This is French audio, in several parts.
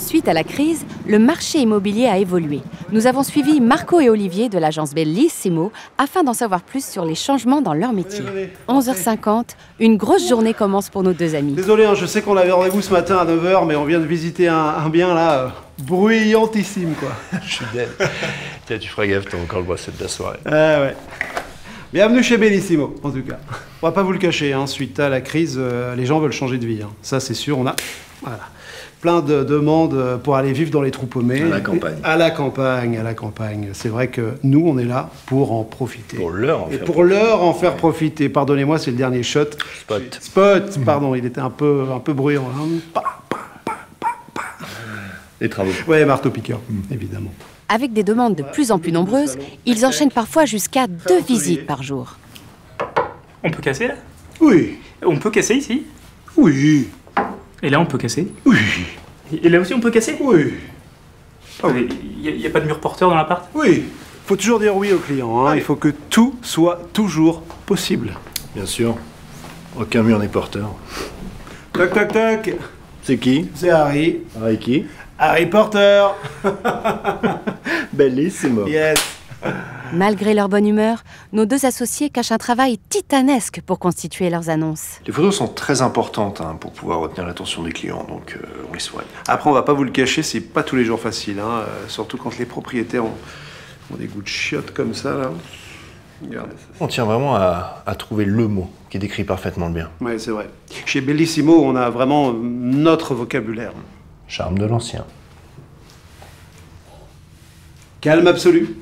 Suite à la crise, le marché immobilier a évolué. Nous avons suivi Marco et Olivier de l'agence Bellissimo afin d'en savoir plus sur les changements dans leur métier. 11h50, une grosse journée commence pour nos deux amis. Désolé, hein, je sais qu'on avait rendez-vous ce matin à 9h, mais on vient de visiter un bien là, bruyantissime quoi. Je suis dead. Tiens, tu feras gaffe, t'as encore le boisset de la soirée. Ouais. Bienvenue chez Bellissimo, en tout cas. On va pas vous le cacher, hein, suite à la crise, les gens veulent changer de vie. Hein. Ça, c'est sûr, on a plein de demandes pour aller vivre dans les trous paumés. À la campagne. À la campagne. C'est vrai que nous, on est là pour en profiter. Pour leur en Et pour leur en faire profiter. Pardonnez-moi, c'est le dernier shot. Spot, pardon, il était un peu bruyant. Hein. Les travaux. Ouais, marteau-piqueur, évidemment. Avec des demandes de plus en plus nombreuses, ils enchaînent parfois jusqu'à 2 visites par jour. On peut casser là? Oui. On peut casser ici? Oui. Et là on peut casser? Oui. Et là aussi on peut casser? Oui. Il n'y a pas de mur porteur dans l'appart? Oui. Faut toujours dire oui aux clients. Hein. Il faut que tout soit toujours possible. Bien sûr. Aucun mur n'est porteur. Toc, toc, toc. C'est qui? C'est Harry. Harry qui? Harry Potter. Bellissimo. Yes. Malgré leur bonne humeur, nos deux associés cachent un travail titanesque pour constituer leurs annonces. Les photos sont très importantes pour pouvoir retenir l'attention des clients, donc on les soigne. Après, on va pas vous le cacher, c'est pas tous les jours facile. Hein. Surtout quand les propriétaires ont des goûts de chiottes comme ça, là. Regardez ça. On tient vraiment à trouver le mot qui décrit parfaitement le bien. Ouais, c'est vrai. Chez Bellissimo, on a vraiment notre vocabulaire. Charme de l'ancien. Calme absolu.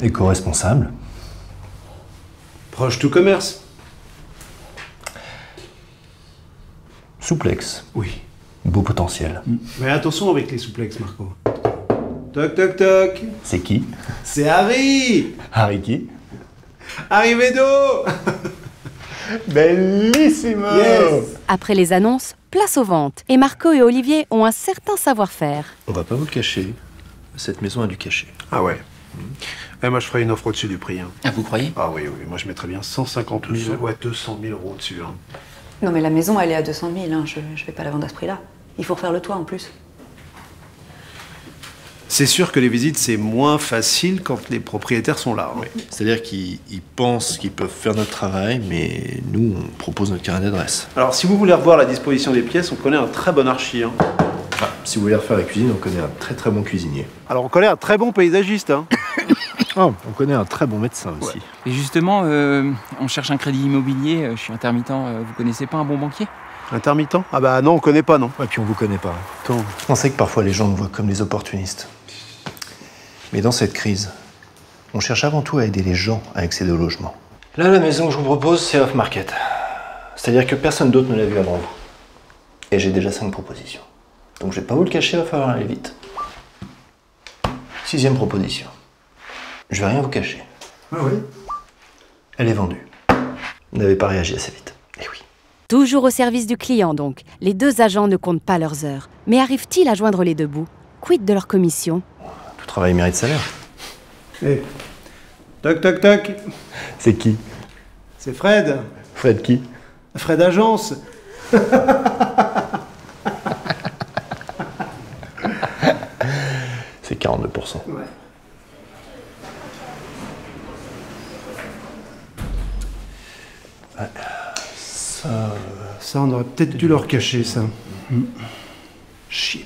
Éco-responsable. Proche tout commerce. Souplex. Oui. Beau potentiel. Mais attention avec les souplexes, Marco. Toc, toc, toc. C'est qui? C'est Harry. Harry qui? Harry Vedo. Bellissimo. Yes. Après les annonces, place aux ventes. Et Marco et Olivier ont un certain savoir-faire. On va pas vous le cacher. Cette maison a du cachet. Ah ouais. Moi, je ferais une offre au-dessus du prix. Hein. Ah, vous croyez? Ah oui. Moi, je mettrais bien 150 000, 200 000 euros au-dessus. Hein. Non, mais la maison, elle est à 200 000. Hein. Je vais pas la vendre à ce prix-là. Il faut refaire le toit en plus. C'est sûr que les visites, c'est moins facile quand les propriétaires sont là. Hein. Oui. C'est-à-dire qu'ils pensent qu'ils peuvent faire notre travail, mais nous, on propose notre carnet d'adresse. Alors, si vous voulez revoir la disposition des pièces, on connaît un très bon archi. Hein. Si vous voulez refaire la cuisine, on connaît un très très bon cuisinier. Alors, on connaît un très bon paysagiste. Hein. On connaît un très bon médecin aussi. Et justement, on cherche un crédit immobilier, je suis intermittent, vous connaissez pas un bon banquier? Intermittent? Ah bah non, on connaît pas, non. Et puis on vous connaît pas. Attends. On sait que parfois les gens nous voient comme des opportunistes. Mais dans cette crise, on cherche avant tout à aider les gens à accéder au logement. Là, la maison que je vous propose, c'est off-market. C'est-à-dire que personne d'autre ne l'a vu avant vous. Et j'ai déjà 5 propositions. Donc je vais pas vous le cacher, il va falloir aller vite. 6e proposition. Je vais rien vous cacher. Ah oui? Elle est vendue. Vous n'avez pas réagi assez vite. Eh oui. Toujours au service du client donc, les deux agents ne comptent pas leurs heures. Mais arrivent-ils à joindre les deux bouts? Quid de leur commission? Tout travail mérite salaire. Eh. Toc, toc, toc. C'est qui? C'est Fred. Fred qui? Fred Agence. C'est 42%. Ouais. Ça... Ça, on aurait peut-être dû leur cacher, ça. Chier.